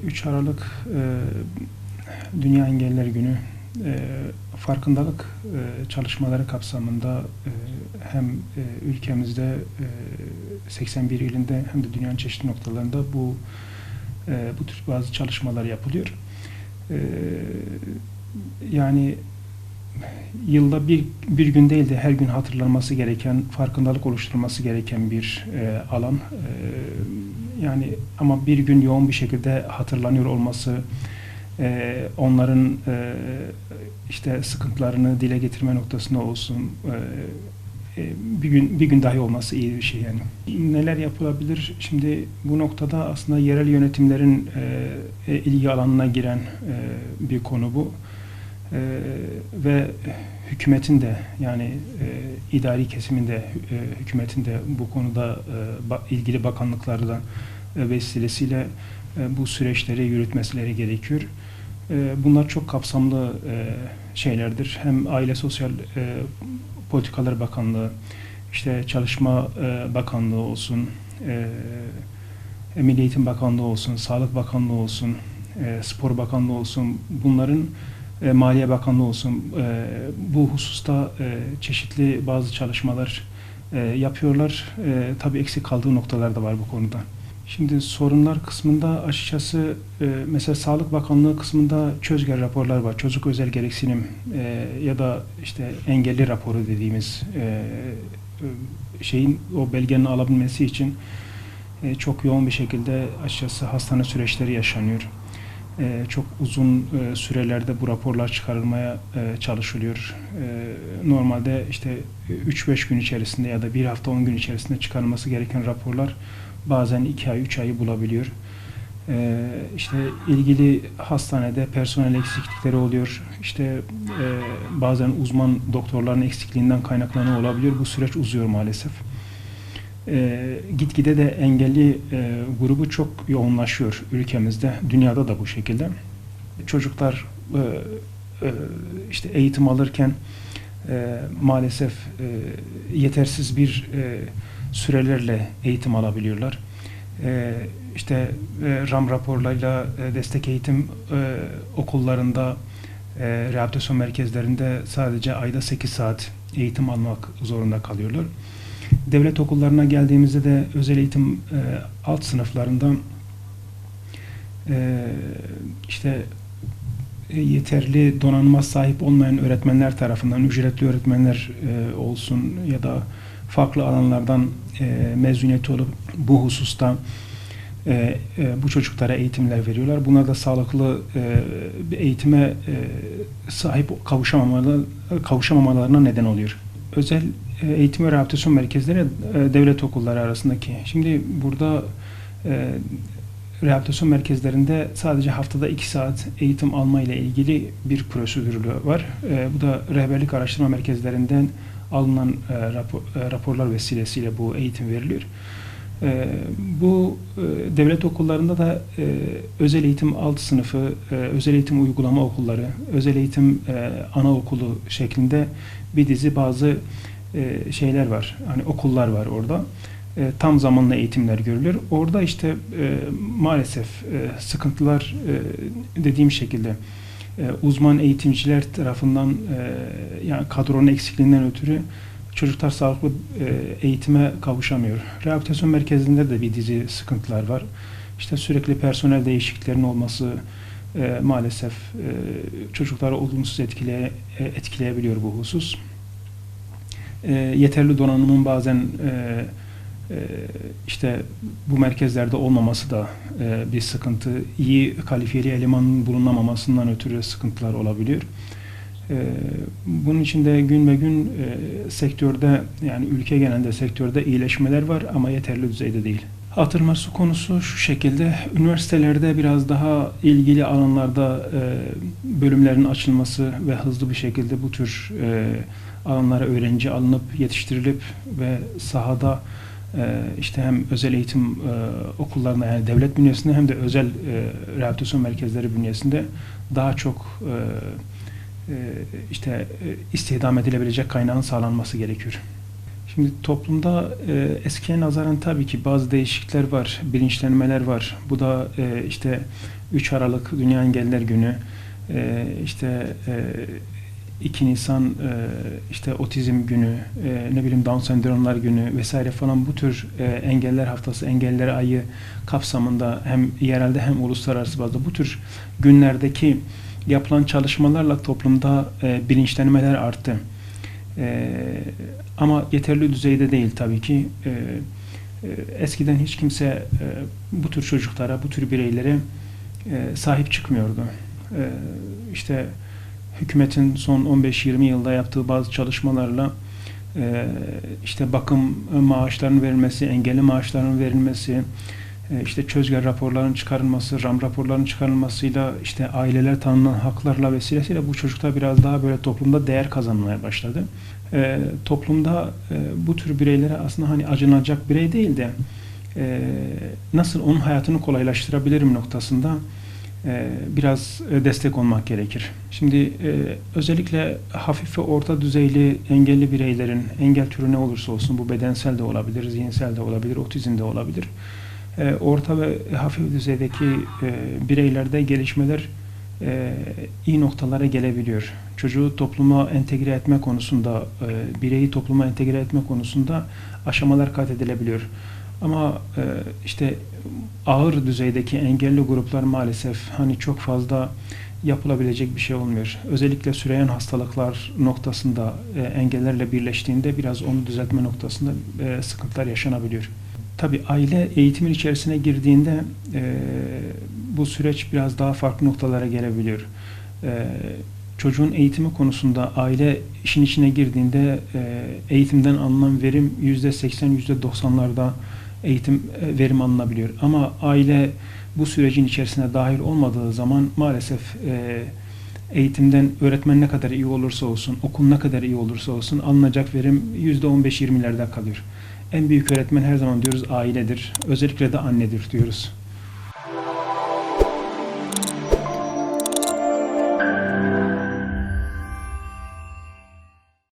3 Aralık Dünya Engelliler Günü farkındalık çalışmaları kapsamında hem ülkemizde 81 ilinde hem de dünyanın çeşitli noktalarında bu tür bazı çalışmalar yapılıyor. Yani yılda bir gün değil de her gün hatırlanması gereken, farkındalık oluşturulması gereken bir alan. Yani ama bir gün yoğun bir şekilde hatırlanıyor olması, onların işte sıkıntılarını dile getirme noktasında olsun, bir gün dahi olması iyi bir şey yani. Neler yapılabilir? Şimdi bu noktada aslında yerel yönetimlerin ilgi alanına giren bir konu bu. Ve hükümetin de yani idari kesiminde hükümetin de bu konuda ilgili bakanlıklardan vesilesiyle bu süreçleri yürütmeleri gerekiyor. Bunlar çok kapsamlı şeylerdir. Hem Aile Sosyal Politikalar Bakanlığı, işte Çalışma Bakanlığı olsun, Milli Eğitim Bakanlığı olsun, Sağlık Bakanlığı olsun, Spor Bakanlığı olsun, bunların Maliye Bakanlığı olsun, bu hususta çeşitli bazı çalışmalar yapıyorlar. Tabii eksik kaldığı noktalar da var bu konuda. Şimdi sorunlar kısmında açıkçası mesela Sağlık Bakanlığı kısmında çözgel raporlar var. Çocuk özel gereksinim ya da işte engelli raporu dediğimiz şeyin o belgenin alabilmesi için çok yoğun bir şekilde açıkçası hastane süreçleri yaşanıyor. Çok uzun sürelerde bu raporlar çıkarılmaya çalışılıyor. Normalde işte 3-5 gün içerisinde ya da bir hafta 10 gün içerisinde çıkarılması gereken raporlar bazen 2 ay, 3 ayı bulabiliyor. İşte ilgili hastanede personel eksiklikleri oluyor. İşte bazen uzman doktorların eksikliğinden kaynaklanıyor olabiliyor. Bu süreç uzuyor maalesef. Gitgide de engelli grubu çok yoğunlaşıyor ülkemizde. Dünyada da bu şekilde. Çocuklar işte eğitim alırken maalesef yetersiz bir sürelerle eğitim alabiliyorlar. İşte RAM raporlarıyla destek eğitim okullarında, rehabilitasyon merkezlerinde sadece ayda 8 saat eğitim almak zorunda kalıyorlar. Devlet okullarına geldiğimizde de özel eğitim alt sınıflarında işte yeterli donanıma sahip olmayan öğretmenler tarafından, ücretli öğretmenler olsun ya da farklı alanlardan mezuniyeti olup bu hususta bu çocuklara eğitimler veriyorlar. Bunlar da sağlıklı bir eğitime sahip kavuşamamalarına neden oluyor. Özel eğitim ve rehabilitasyon merkezleri devlet okulları arasındaki. Şimdi burada rehabilitasyon merkezlerinde sadece haftada 2 saat eğitim alma ile ilgili bir prosedürü var. Bu da rehberlik araştırma merkezlerinden alınan raporlar vesilesiyle bu eğitim veriliyor. Bu devlet okullarında da özel eğitim alt sınıfı, özel eğitim uygulama okulları, özel eğitim anaokulu şeklinde bir dizi bazı şeyler var. Hani okullar var orada. Tam zamanlı eğitimler görülüyor. Orada işte maalesef sıkıntılar dediğim şekilde uzman eğitimciler tarafından yani kadronun eksikliğinden ötürü çocuklar sağlıklı eğitime kavuşamıyor. Rehabilitasyon merkezinde de bir dizi sıkıntılar var. İşte sürekli personel değişikliklerinin olması maalesef çocukları olumsuz etkileyebiliyor bu husus. Yeterli donanımın bazen işte bu merkezlerde olmaması da bir sıkıntı. İyi kalifiyeli elemanın bulunamamasından ötürü sıkıntılar olabiliyor. Bunun için de gün ve gün sektörde yani ülke genelinde sektörde iyileşmeler var ama yeterli düzeyde değil. Hatırlaması konusu şu şekilde, üniversitelerde biraz daha ilgili alanlarda bölümlerin açılması ve hızlı bir şekilde bu tür alanlara öğrenci alınıp yetiştirilip ve sahada işte hem özel eğitim okullarında yani devlet bünyesinde hem de özel rehabilitasyon merkezleri bünyesinde daha çok işte istihdam edilebilecek kaynağın sağlanması gerekiyor. Şimdi toplumda eskiye nazaran tabii ki bazı değişiklikler var, bilinçlenmeler var. Bu da işte 3 Aralık Dünya Engelliler Günü, işte 2 Nisan işte Otizm Günü, ne bileyim Down Sendromlar Günü vesaire falan bu tür Engeller Haftası, Engelliler Ayı kapsamında hem yerelde hem uluslararası bazda bu tür günlerdeki yapılan çalışmalarla toplumda bilinçlenmeler arttı. Ama yeterli düzeyde değil tabii ki. Eskiden hiç kimse bu tür çocuklara, bu tür bireylere sahip çıkmıyordu. İşte hükümetin son 15-20 yılda yaptığı bazı çalışmalarla işte bakım maaşlarının verilmesi, engelli maaşlarının verilmesi, işte çözgel raporların çıkarılması, RAM raporlarının çıkarılmasıyla işte aileler tanınan haklarla vesilesiyle bu çocuklar biraz daha böyle toplumda değer kazanmaya başladı. Toplumda bu tür bireylere aslında hani acınacak birey değil de nasıl onun hayatını kolaylaştırabilirim noktasında biraz destek olmak gerekir. Şimdi özellikle hafif ve orta düzeyli engelli bireylerin, engel türü ne olursa olsun, bu bedensel de olabilir, zihinsel de olabilir, otizm de olabilir. Orta ve hafif düzeydeki bireylerde gelişmeler iyi noktalara gelebiliyor. Çocuğu topluma entegre etme konusunda, bireyi topluma entegre etme konusunda aşamalar kat edilebiliyor. Ama işte ağır düzeydeki engelli gruplar maalesef hani çok fazla yapılabilecek bir şey olmuyor. Özellikle süreyen hastalıklar noktasında engellerle birleştiğinde biraz onu düzeltme noktasında sıkıntılar yaşanabiliyor. Tabii aile eğitimin içerisine girdiğinde bu süreç biraz daha farklı noktalara gelebiliyor. Çocuğun eğitimi konusunda aile işin içine girdiğinde eğitimden alınan verim %80, %90'larda eğitim verim alınabiliyor. Ama aile bu sürecin içerisine dahil olmadığı zaman maalesef eğitimden öğretmen ne kadar iyi olursa olsun, okul ne kadar iyi olursa olsun alınacak verim %15-20'lerde kalıyor. En büyük öğretmen her zaman diyoruz ailedir. Özellikle de annedir diyoruz.